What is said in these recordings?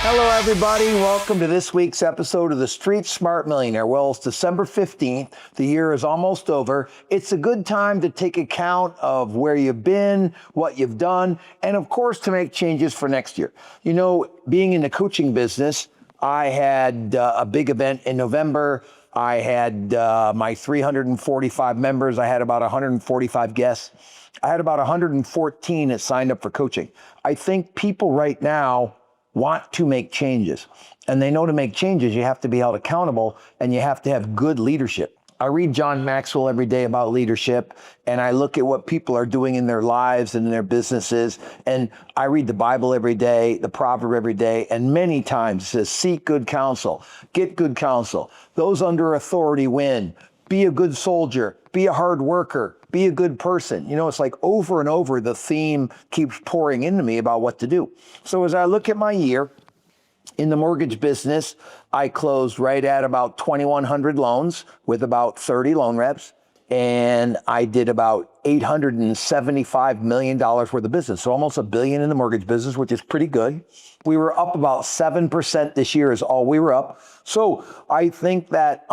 Hello, everybody. Welcome to this week's episode of the Street Smart Millionaire. Well, it's December 15th. The year is almost over. It's a good time to take account of where you've been, what you've done, and of course, to make changes for next year. You know, being in the coaching business, I had a big event in November. I had my 345 members. I had about 145 guests. I had about 114 that signed up for coaching. I think people right now want to make changes. And they know to make changes, you have to be held accountable and you have to have good leadership. I read John Maxwell every day about leadership, and I look at what people are doing in their lives and in their businesses. And I read the Bible every day, the proverb every day, and many times it says, seek good counsel, get good counsel. Those under authority win. Be a good soldier, be a hard worker, be a good person. You know, it's like over and over, the theme keeps pouring into me about what to do. So as I look at my year in the mortgage business, I closed right at about 2,100 loans with about 30 loan reps. And I did about $875 million worth of business. So almost $1 billion in the mortgage business, which is pretty good. We were up about 7% this year is all we were up. So I think that,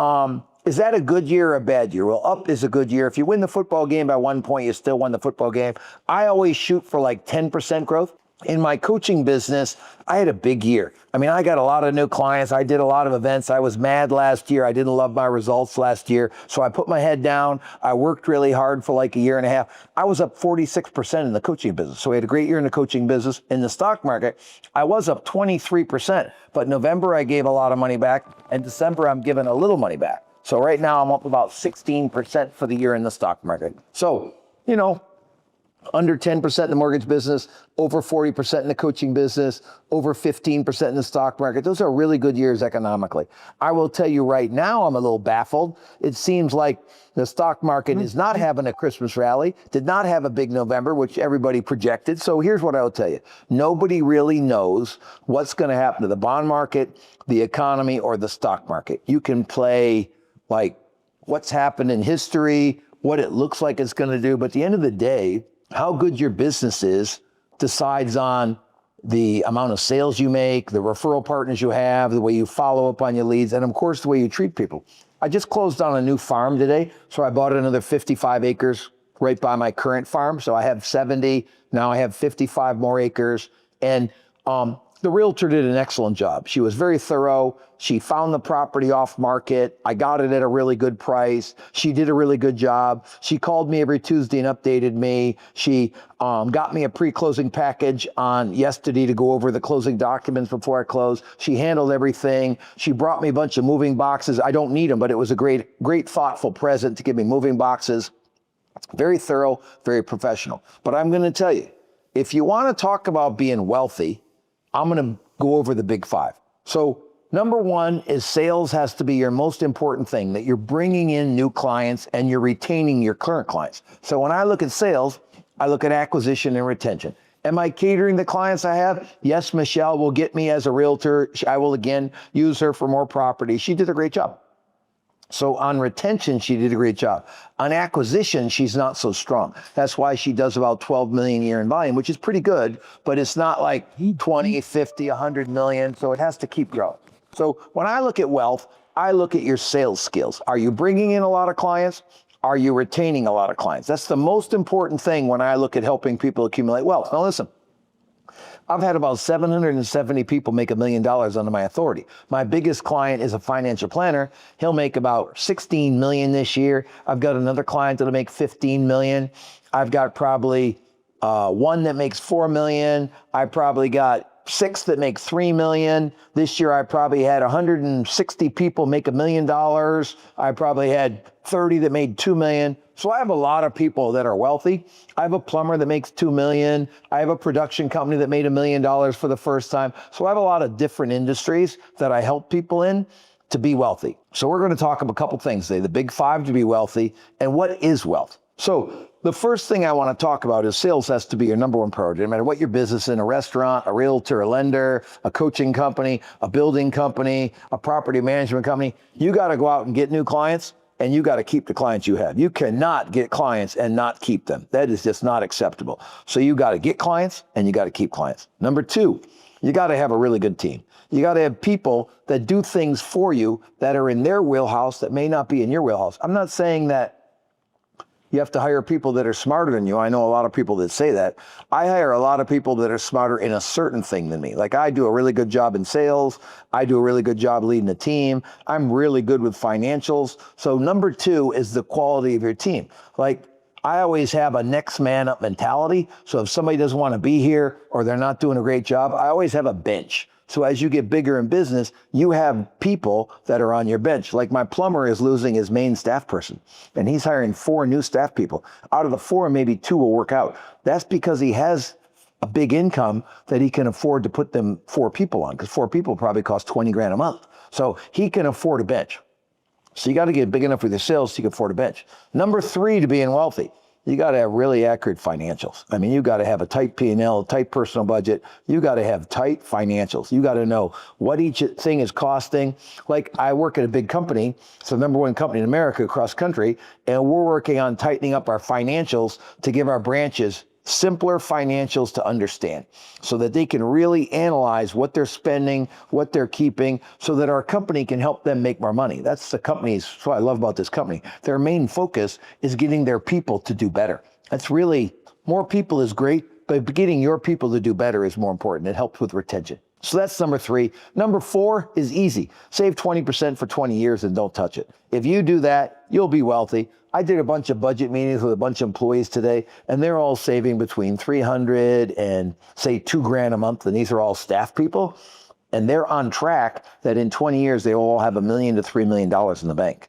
is that a good year or a bad year? Well, up is a good year. If you win the football game by 1 point, you still won the football game. I always shoot for like 10% growth. In my coaching business, I had a big year. I mean, I got a lot of new clients. I did a lot of events. I was mad last year. I didn't love my results last year. So I put my head down. I worked really hard for like a year and a half. I was up 46% in the coaching business. So we had a great year in the coaching business. In the stock market, I was up 23%. But November, I gave a lot of money back. And December, I'm giving a little money back. So right now I'm up about 16% for the year in the stock market. So, you know, under 10% in the mortgage business, over 40% in the coaching business, over 15% in the stock market. Those are really good years economically. I will tell you right now, I'm a little baffled. It seems like the stock market is not having a Christmas rally, did not have a big November, which everybody projected. So here's what I will tell you. Nobody really knows what's going to happen to the bond market, the economy, or the stock market. You can play like what's happened in history, what it looks like it's going to do. But at the end of the day, how good your business is decides on the amount of sales you make, the referral partners you have, the way you follow up on your leads, and of course, the way you treat people. I just closed on a new farm today. So I bought another 55 acres right by my current farm. So I have 70. Now I have 55 more acres. And the realtor did an excellent job. She was very thorough. She found the property off market. I got it at a really good price. She did a really good job. She called me every Tuesday and updated me. She got me a pre-closing package on yesterday to go over the closing documents before I close. She handled everything. She brought me a bunch of moving boxes. I don't need them, but it was a great thoughtful present to give me moving boxes. Very thorough, very professional. But I'm going to tell you, if you want to talk about being wealthy, I'm going to go over the big five. So number one is sales has to be your most important thing, that you're bringing in new clients and you're retaining your current clients. So when I look at sales, I look at acquisition and retention. Am I catering the clients I have? Yes, Michelle will get me as a realtor. I will again use her for more property. She did a great job. So on retention, she did a great job. On acquisition, she's not so strong. That's why she does about 12 million a year in volume, which is pretty good, but it's not like 20, 50, 100 million. So it has to keep growing. So when I look at wealth, I look at your sales skills. Are you bringing in a lot of clients? Are you retaining a lot of clients? That's the most important thing when I look at helping people accumulate wealth. Now listen. I've had about 770 people make $1 million under my authority. My biggest client is a financial planner. He'll make about 16 million this year. I've got another client that'll make 15 million. I've got probably one that makes 4 million. I probably got 6 that make 3 million. This year, I probably had 160 people make $1 million. I probably had 30 that made 2 million. So I have a lot of people that are wealthy. I have a plumber that makes 2 million. I have a production company that made $1 million for the first time. So I have a lot of different industries that I help people in to be wealthy. So we're going to talk about a couple things today, the big five to be wealthy and what is wealth. So the first thing I want to talk about is sales has to be your number one priority. No matter what your business in, a restaurant, a realtor, a lender, a coaching company, a building company, a property management company, you got to go out and get new clients. And you got to keep the clients you have. You cannot get clients and not keep them. That is just not acceptable. So you got to get clients and you got to keep clients. Number two, You got to have a really good team. You got to have people that do things for you that are in their wheelhouse that may not be in your wheelhouse. I'm not saying that you have to hire people that are smarter than you. I know a lot of people that say that. I hire a lot of people that are smarter in a certain thing than me. Like I do a really good job in sales. I do a really good job leading a team. I'm really good with financials. So number two is the quality of your team. Like I always have a next man up mentality. So if somebody doesn't want to be here or they're not doing a great job, I always have a bench. So as you get bigger in business, you have people that are on your bench. Like my plumber is losing his main staff person, and he's hiring 4 new staff people. Out of the 4, maybe 2 will work out. That's because he has a big income that he can afford to put them 4 people on, because 4 people probably cost 20 grand a month. So he can afford a bench. So you got to get big enough with your sales so you can afford a bench. Number 3 to being wealthy, you got to have really accurate financials. I mean, you got to have a tight P&L, tight personal budget. You got to have tight financials. You got to know what each thing is costing. Like I work at a big company, it's the #1 company in America across country, and we're working on tightening up our financials to give our branches simpler financials to understand so that they can really analyze what they're spending, what they're keeping, so that our company can help them make more money. That's what I love about this company. Their main focus is getting their people to do better. That's really, more people is great, but getting your people to do better is more important. It helps with retention. So that's number 3. Number 4 is easy. Save 20% for 20 years and don't touch it. If you do that, you'll be wealthy. I did a bunch of budget meetings with a bunch of employees today, and they're all saving between $300 and say $2 grand a month. And these are all staff people. And they're on track that in 20 years, they will all have $1 million to $3 million in the bank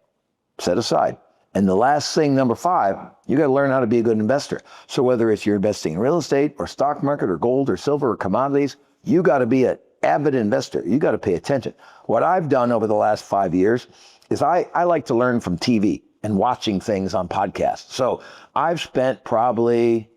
set aside. And the last thing, number 5, you got to learn how to be a good investor. So whether it's you're investing in real estate or stock market or gold or silver or commodities, you got to be an avid investor. You got to pay attention. What I've done over the last 5 years is I like to learn from TV and watching things on podcasts. So I've spent probably,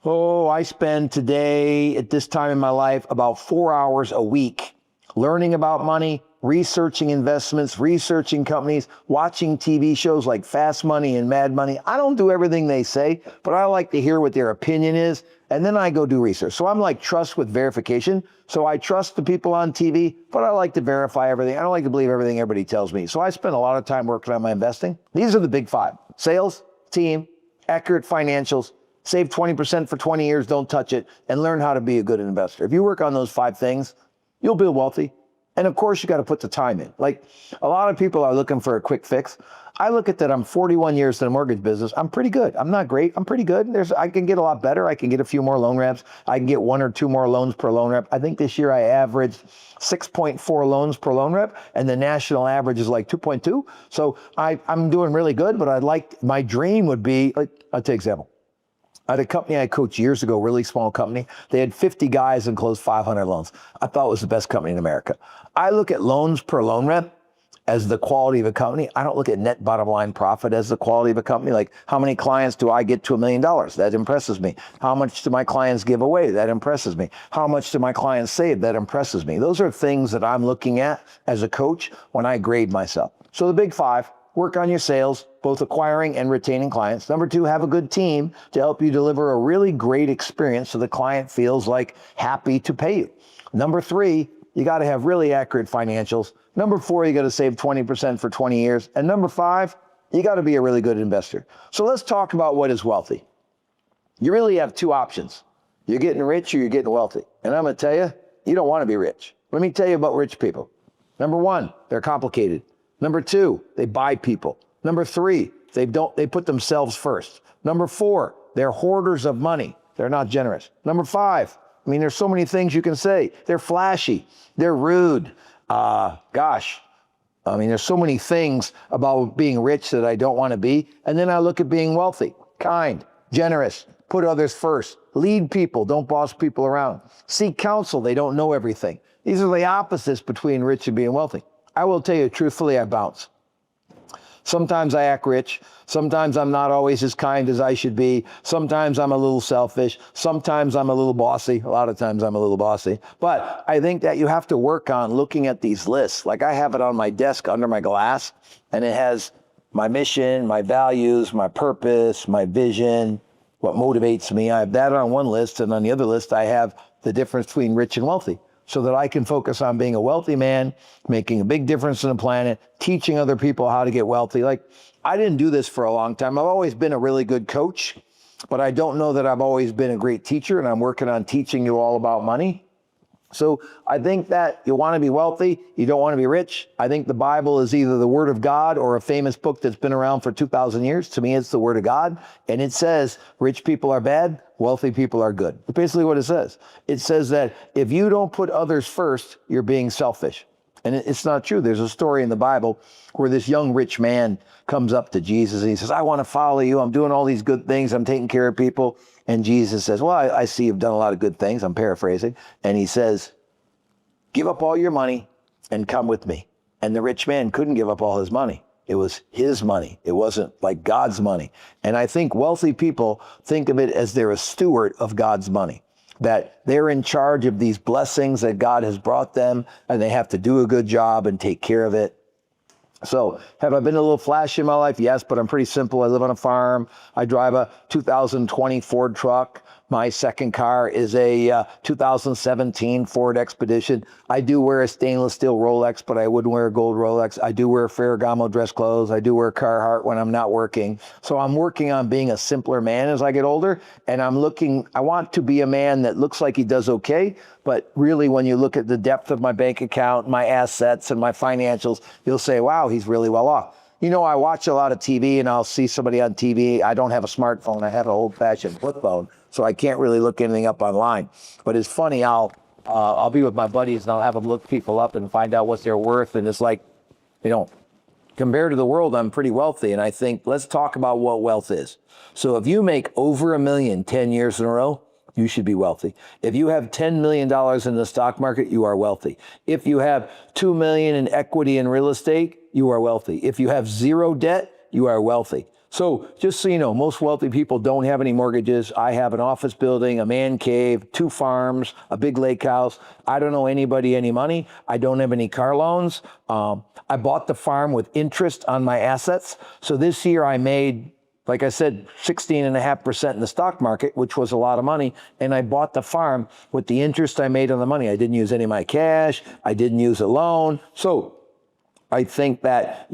I spend today at this time in my life about 4 hours a week learning about money, researching investments, researching companies, watching TV shows like Fast Money and Mad Money. I don't do everything they say, but I like to hear what their opinion is, and then I go do research. So I'm like trust with verification. So I trust the people on TV, but I like to verify everything. I don't like to believe everything everybody tells me. So I spend a lot of time working on my investing. These are the big 5. Sales, team, accurate financials, save 20% for 20 years, don't touch it, and learn how to be a good investor. If you work on those 5 things, you'll be wealthy. And of course, you got to put the time in. Like a lot of people are looking for a quick fix. I look at that. I'm 41 years in the mortgage business. I'm pretty good. I'm not great. I'm pretty good. I can get a lot better. I can get a few more loan reps. I can get 1 or 2 more loans per loan rep. I think this year I averaged 6.4 loans per loan rep, and the national average is like 2.2. So I'm doing really good, but my dream would be, like, I'll take an example. I had a company I coached years ago, really small company. They had 50 guys and closed 500 loans. I thought it was the best company in America. I look at loans per loan rep as the quality of a company. I don't look at net bottom line profit as the quality of a company. Like how many clients do I get to $1 million? That impresses me. How much do my clients give away? That impresses me. How much do my clients save? That impresses me. Those are things that I'm looking at as a coach when I grade myself. So the big 5. Work on your sales, both acquiring and retaining clients. Number 2, have a good team to help you deliver a really great experience so the client feels like happy to pay you. Number 3, you got to have really accurate financials. Number 4, you got to save 20% for 20 years. And number 5, you got to be a really good investor. So let's talk about what is wealthy. You really have 2 options. You're getting rich or you're getting wealthy. And I'm going to tell you, you don't want to be rich. Let me tell you about rich people. Number 1, they're complicated. Number 2, they buy people. Number 3, they put themselves first. Number 4, they're hoarders of money. They're not generous. Number 5, there's so many things you can say. They're flashy. They're rude. There's so many things about being rich that I don't want to be. And then I look at being wealthy, kind, generous, put others first, lead people, don't boss people around, seek counsel. They don't know everything. These are the opposites between rich and being wealthy. I will tell you, truthfully, I bounce. Sometimes I act rich. Sometimes I'm not always as kind as I should be. Sometimes I'm a little selfish. Sometimes I'm a little bossy. A lot of times I'm a little bossy. But I think that you have to work on looking at these lists. Like I have it on my desk under my glass, and it has my mission, my values, my purpose, my vision, what motivates me. I have that on one list, and on the other list, I have the difference between rich and wealthy so that I can focus on being a wealthy man, making a big difference in the planet, teaching other people how to get wealthy. Like, I didn't do this for a long time. I've always been a really good coach, but I don't know that I've always been a great teacher, and I'm working on teaching you all about money. So I think that you want to be wealthy, you don't want to be rich. I think the Bible is either the Word of God or a famous book that's been around for 2,000 years. To me, it's the Word of God. And it says rich people are bad, wealthy people are good. That's basically what it says. It says that if you don't put others first, you're being selfish. And it's not true. There's a story in the Bible where this young rich man comes up to Jesus and he says, I want to follow you. I'm doing all these good things. I'm taking care of people. And Jesus says, well, I see you've done a lot of good things. I'm paraphrasing. And he says, give up all your money and come with me. And the rich man couldn't give up all his money. It was his money. It wasn't like God's money. And I think wealthy people think of it as they're a steward of God's money, that they're in charge of these blessings that God has brought them, and they have to do a good job and take care of it. So have I been a little flashy in my life? Yes, but I'm pretty simple. I live on a farm. I drive a 2020 Ford truck. My second car is a 2017 Ford Expedition. I do wear a stainless steel Rolex, but I wouldn't wear a gold Rolex. I do wear Ferragamo dress clothes. I do wear Carhartt when I'm not working. So I'm working on being a simpler man as I get older. And I want to be a man that looks like he does okay. But really, when you look at the depth of my bank account, my assets, and my financials, you'll say, wow, he's really well off. You know, I watch a lot of TV and I'll see somebody on TV. I don't have a smartphone. I have an old-fashioned flip phone, so I can't really look anything up online. But it's funny, I'll be with my buddies and I'll have them look people up and find out what they're worth. And it's like, you know, compared to the world, I'm pretty wealthy. And I think, let's talk about what wealth is. So if you make over $1 million 10 years in a row, you should be wealthy. If you have $10 million in the stock market, you are wealthy. If you have $2 million in equity in real estate, you are wealthy. If you have zero debt, you are wealthy. So just so you know, most wealthy people don't have any mortgages. I have an office building, a man cave, 2 farms, a big lake house. I don't owe anybody any money. I don't have any car loans. I bought the farm with interest on my assets. So this year I made, like I said, 16.5% in the stock market, which was a lot of money. And I bought the farm with the interest I made on the money. I didn't use any of my cash. I didn't use a loan. So I think that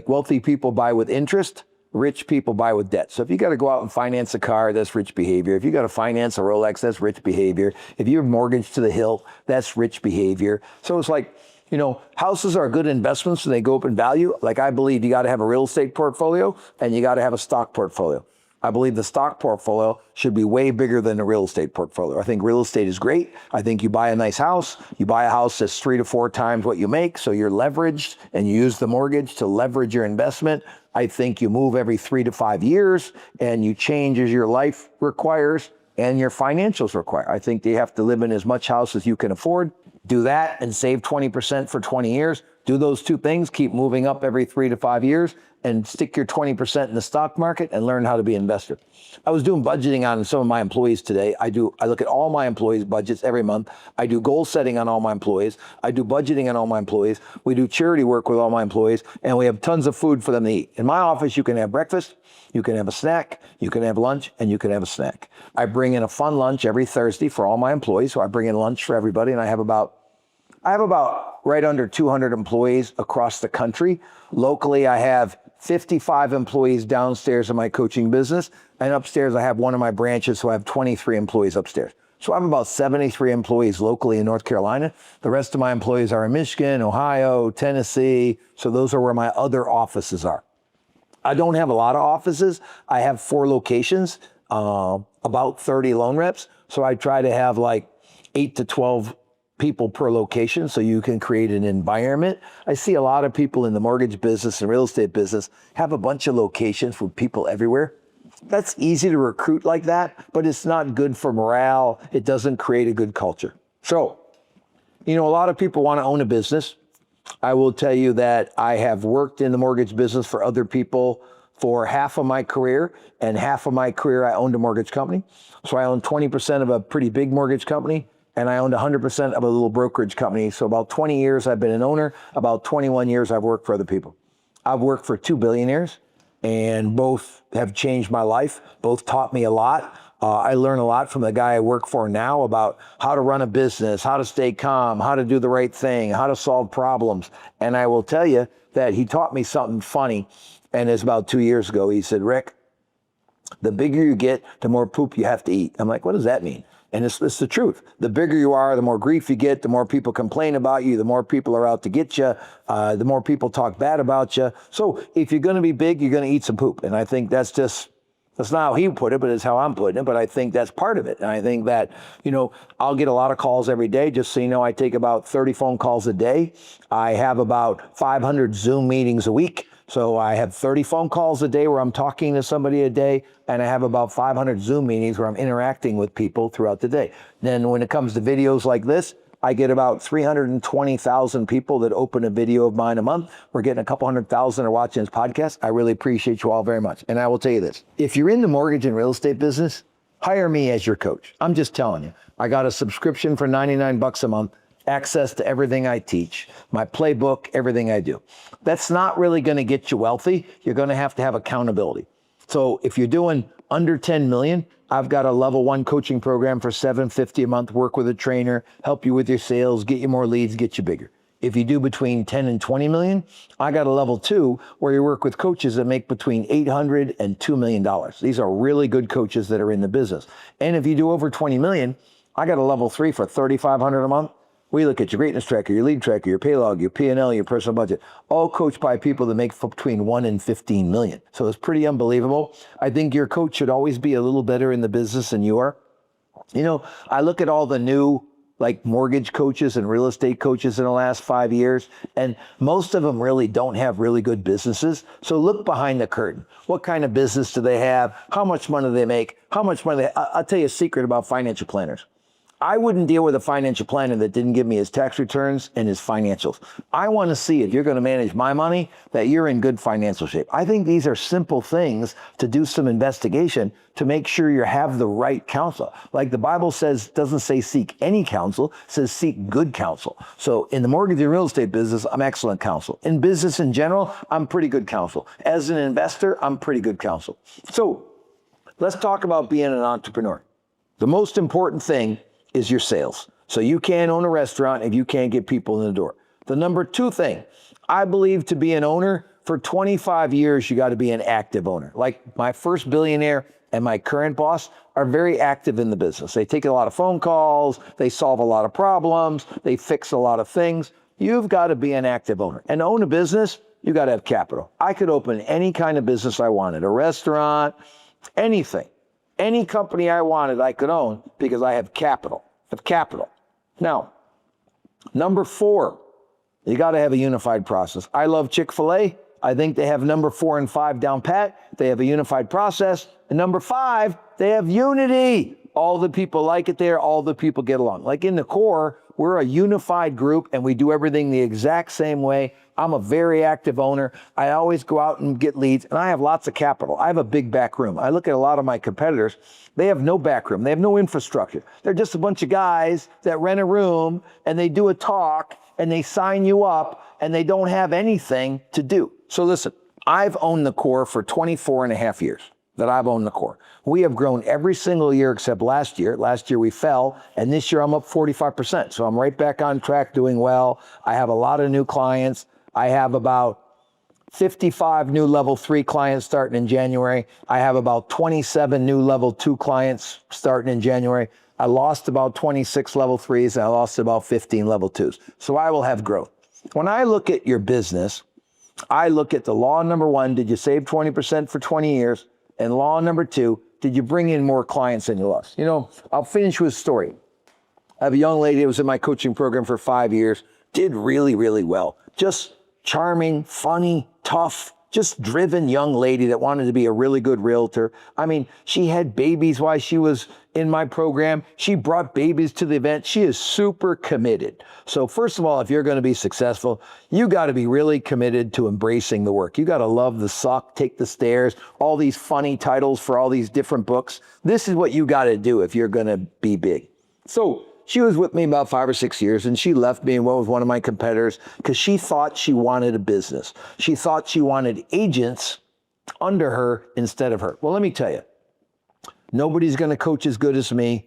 wealthy people buy with interest. Rich people buy with debt. So if you got to go out and finance a car, that's rich behavior. If you got to finance a Rolex, that's rich behavior. If you have mortgage to the hilt, that's rich behavior. So it's like, you know, houses are good investments and they go up in value. Like, I believe you got to have a real estate portfolio and you got to have a stock portfolio. I believe the stock portfolio should be way bigger than the real estate portfolio. I think real estate is great. I think you buy a nice house. You buy a house that's 3 to 4 times what you make, so you're leveraged, and you use the mortgage to leverage your investment. I think you move every 3 to 5 years, and you change as your life requires and your financials require. I think you have to live in as much house as you can afford. Do that and save 20% for 20 years. Do those 2 things, keep moving up every 3 to 5 years, and stick your 20% in the stock market and learn how to be an investor. I was doing budgeting on some of my employees today. I look at all my employees' budgets every month. I do goal setting on all my employees. I do budgeting on all my employees. We do charity work with all my employees, and we have tons of food for them to eat. In my office, you can have breakfast, you can have a snack, you can have lunch, and you can have a snack. I bring in a fun lunch every Thursday for all my employees. So I bring in lunch for everybody, and I have about right under 200 employees across the country. Locally, I have 55 employees downstairs in my coaching business, and upstairs I have one of my branches, so I have 23 employees upstairs. So I have about 73 employees locally in North Carolina. The rest of my employees are in Michigan, Ohio, Tennessee, so those are where my other offices are. I don't have a lot of offices. I have 4 locations, about 30 loan reps, so I try to have like 8 to 12 people per location so you can create an environment. I see a lot of people in the mortgage business and real estate business have a bunch of locations with people everywhere. That's easy to recruit like that, but it's not good for morale. It doesn't create a good culture. So, you know, a lot of people want to own a business. I will tell you that I have worked in the mortgage business for other people for half of my career, and half of my career I owned a mortgage company. So I owned 20% of a pretty big mortgage company, and I owned 100% of a little brokerage company. So about 20 years I've been an owner. About 21 years I've worked for other people. I've worked for 2 billionaires, and both have changed my life. Both taught me a lot. I learn a lot from the guy I work for now about how to run a business, how to stay calm, how to do the right thing, how to solve problems. And I will tell you that he taught me something funny, and it's about 2 years ago. He said, Rick, the bigger you get, the more poop you have to eat. I'm like, what does that mean? And it's the truth. The bigger you are, the more grief you get, the more people complain about you, the more people are out to get you, the more people talk bad about you. So if you're going to be big, you're going to eat some poop. And I think that's not how he put it, but it's how I'm putting it. But I think that's part of it. And I think that, I'll get a lot of calls every day. Just so you know, I take about 30 phone calls a day. I have about 500 Zoom meetings a week. So I have 30 phone calls a day where I'm talking to somebody a day, and I have about 500 Zoom meetings where I'm interacting with people throughout the day. Then when it comes to videos like this, I get about 320,000 people that open a video of mine a month. We're getting a couple 100,000 are watching this podcast. I really appreciate you all very much. And I will tell you this, if you're in the mortgage and real estate business, hire me as your coach. I'm just telling you, I got a subscription for $99 a month. Access to everything I teach, my playbook, everything I do. That's not really going to get you wealthy. You're going to have accountability. So if you're doing under 10 million, I've got a level 1 coaching program for $750 a month, work with a trainer, help you with your sales, get you more leads, get you bigger. If you do between 10 and 20 million, I got a level 2 where you work with coaches that make between $800 and $2 million. These are really good coaches that are in the business. And if you do over 20 million, I got a level 3 for $3,500 a month. We look at your greatness tracker, your lead tracker, your pay log, your P&L, your personal budget, all coached by people that make between 1 and 15 million. So it's pretty unbelievable. I think your coach should always be a little better in the business than you are. I look at all the new mortgage coaches and real estate coaches in the last 5 years, and most of them really don't have really good businesses. So look behind the curtain. What kind of business do they have? How much money do they make? I'll tell you a secret about financial planners. I wouldn't deal with a financial planner that didn't give me his tax returns and his financials. I want to see, if you're going to manage my money, that you're in good financial shape. I think these are simple things to do some investigation to make sure you have the right counsel. Like the Bible says, doesn't say seek any counsel, it says seek good counsel. So in the mortgage and real estate business, I'm excellent counsel. In business in general, I'm pretty good counsel. As an investor, I'm pretty good counsel. So let's talk about being an entrepreneur. The most important thing is your sales. So you can't own a restaurant if you can't get people in the door. The number 2 thing, I believe to be an owner, for 25 years, you got to be an active owner. Like my first billionaire and my current boss are very active in the business. They take a lot of phone calls, they solve a lot of problems, they fix a lot of things. You've got to be an active owner. And to own a business, you got to have capital. I could open any kind of business I wanted, a restaurant, anything. Any company I wanted, I could own because I have capital. Now, number 4, you got to have a unified process. I love Chick-fil-A. I think they have number 4 and 5 down pat. They have a unified process. And number 5, they have unity. All the people like it there. All the people get along. Like in the core, we're a unified group and we do everything the exact same way. I'm a very active owner. I always go out and get leads, and I have lots of capital. I have a big back room. I look at a lot of my competitors. They have no back room. They have no infrastructure. They're just a bunch of guys that rent a room and they do a talk and they sign you up and they don't have anything to do. So listen, I've owned the core for 24 and a half years that I've owned the core. We have grown every single year except last year. Last year we fell, and this year I'm up 45%. So I'm right back on track, doing well. I have a lot of new clients. I have about 55 new level 3 clients starting in January. I have about 27 new level 2 clients starting in January. I lost about 26 level 3s, and I lost about 15 level 2s. So I will have growth. When I look at your business, I look at the law number 1, did you save 20% for 20 years? And law number 2, did you bring in more clients than you lost? I'll finish with a story. I have a young lady that was in my coaching program for 5 years, did really, really well. Just charming, funny, tough, just driven young lady that wanted to be a really good realtor. I mean, she had babies while she was in my program. She brought babies to the event. She is super committed. So first of all, if you're going to be successful, you got to be really committed to embracing the work. You got to love the suck, take the stairs, all these funny titles for all these different books. This is what you got to do if you're going to be big. So she was with me about 5 or 6 years, and she left me and went with one of my competitors because she thought she wanted a business. She thought she wanted agents under her instead of her. Well, let me tell you, Nobody's going to coach as good as me.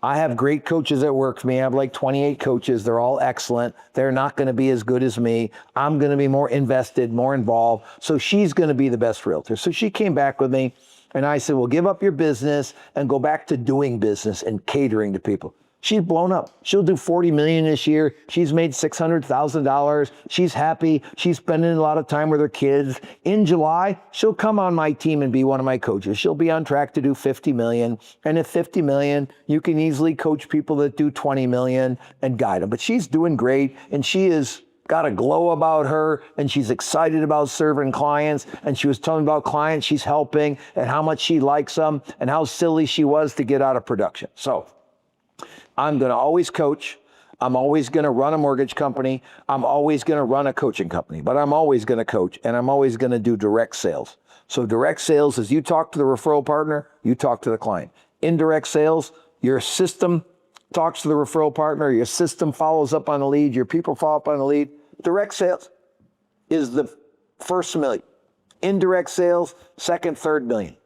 I have great coaches that work for me. I have like 28 coaches. They're all excellent. They're not going to be as good as me. I'm going to be more invested, more involved. So she's going to be the best realtor. So she came back with me and I said, well, give up your business and go back to doing business and catering to people. She's blown up. She'll do 40 million this year. She's made $600,000. She's happy. She's spending a lot of time with her kids. In July, she'll come on my team and be one of my coaches. She'll be on track to do 50 million. And at 50 million, you can easily coach people that do 20 million and guide them. But she's doing great. And she is got a glow about her, and she's excited about serving clients. And she was telling me about clients she's helping and how much she likes them and how silly she was to get out of production. So I'm going to always coach. I'm always going to run a mortgage company. I'm always going to run a coaching company, but I'm always going to coach, and I'm always going to do direct sales. So direct sales is you talk to the referral partner, you talk to the client. Indirect sales, your system talks to the referral partner, your system follows up on the lead, your people follow up on the lead. Direct sales is the first million. Indirect sales, second, third million.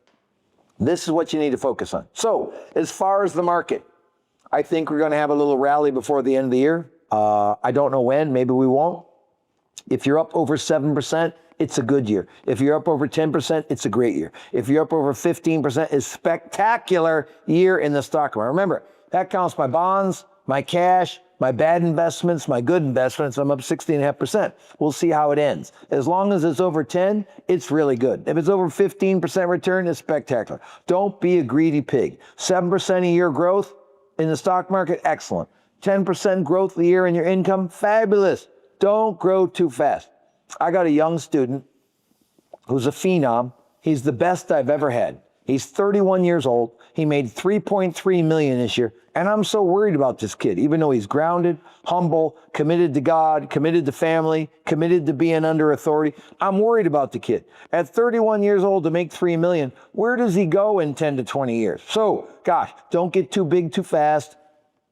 This is what you need to focus on. So as far as the market, I think we're going to have a little rally before the end of the year. I don't know when, maybe we won't. If you're up over 7%, it's a good year. If you're up over 10%, it's a great year. If you're up over 15%, it's a spectacular year in the stock market. Remember, that counts my bonds, my cash, my bad investments, my good investments. I'm up 16.5%. We'll see how it ends. As long as it's over 10, it's really good. If it's over 15% return, it's spectacular. Don't be a greedy pig. 7% a year growth in the stock market, excellent. 10% growth a year in your income, fabulous. Don't grow too fast. I got a young student who's a phenom. He's the best I've ever had. He's 31 years old. He made 3.3 million this year. And I'm so worried about this kid, even though he's grounded, humble, committed to God, committed to family, committed to being under authority. I'm worried about the kid. At 31 years old to make 3 million, where does he go in 10 to 20 years? So, gosh, don't get too big too fast.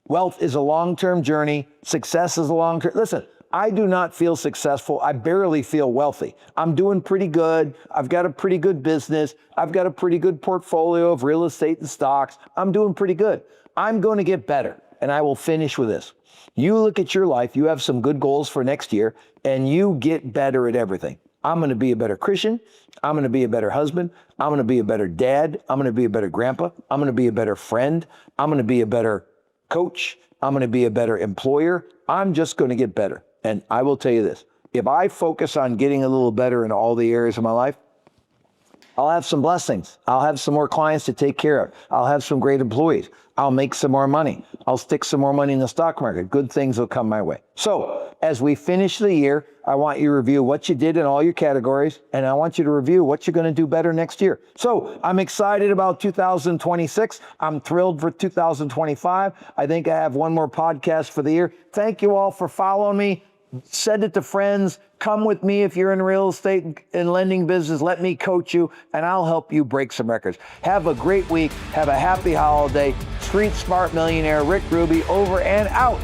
Wealth is a long-term journey. Success is a long-term. Listen, I do not feel successful. I barely feel wealthy. I'm doing pretty good. I've got a pretty good business. I've got a pretty good portfolio of real estate and stocks. I'm doing pretty good. I'm going to get better. And I will finish with this. You look at your life, you have some good goals for next year, and you get better at everything. I'm going to be a better Christian. I'm going to be a better husband. I'm going to be a better dad. I'm going to be a better grandpa. I'm going to be a better friend. I'm going to be a better coach. I'm going to be a better employer. I'm just going to get better. And I will tell you this, if I focus on getting a little better in all the areas of my life, I'll have some blessings. I'll have some more clients to take care of. I'll have some great employees. I'll make some more money. I'll stick some more money in the stock market. Good things will come my way. So as we finish the year, I want you to review what you did in all your categories, and I want you to review what you're going to do better next year. So I'm excited about 2026. I'm thrilled for 2025. I think I have one more podcast for the year. Thank you all for following me. Send it to friends. Come with me if you're in real estate and lending business. Let me coach you, and I'll help you break some records. Have a great week. Have a happy holiday. Street Smart Millionaire, Rick Ruby, over and out.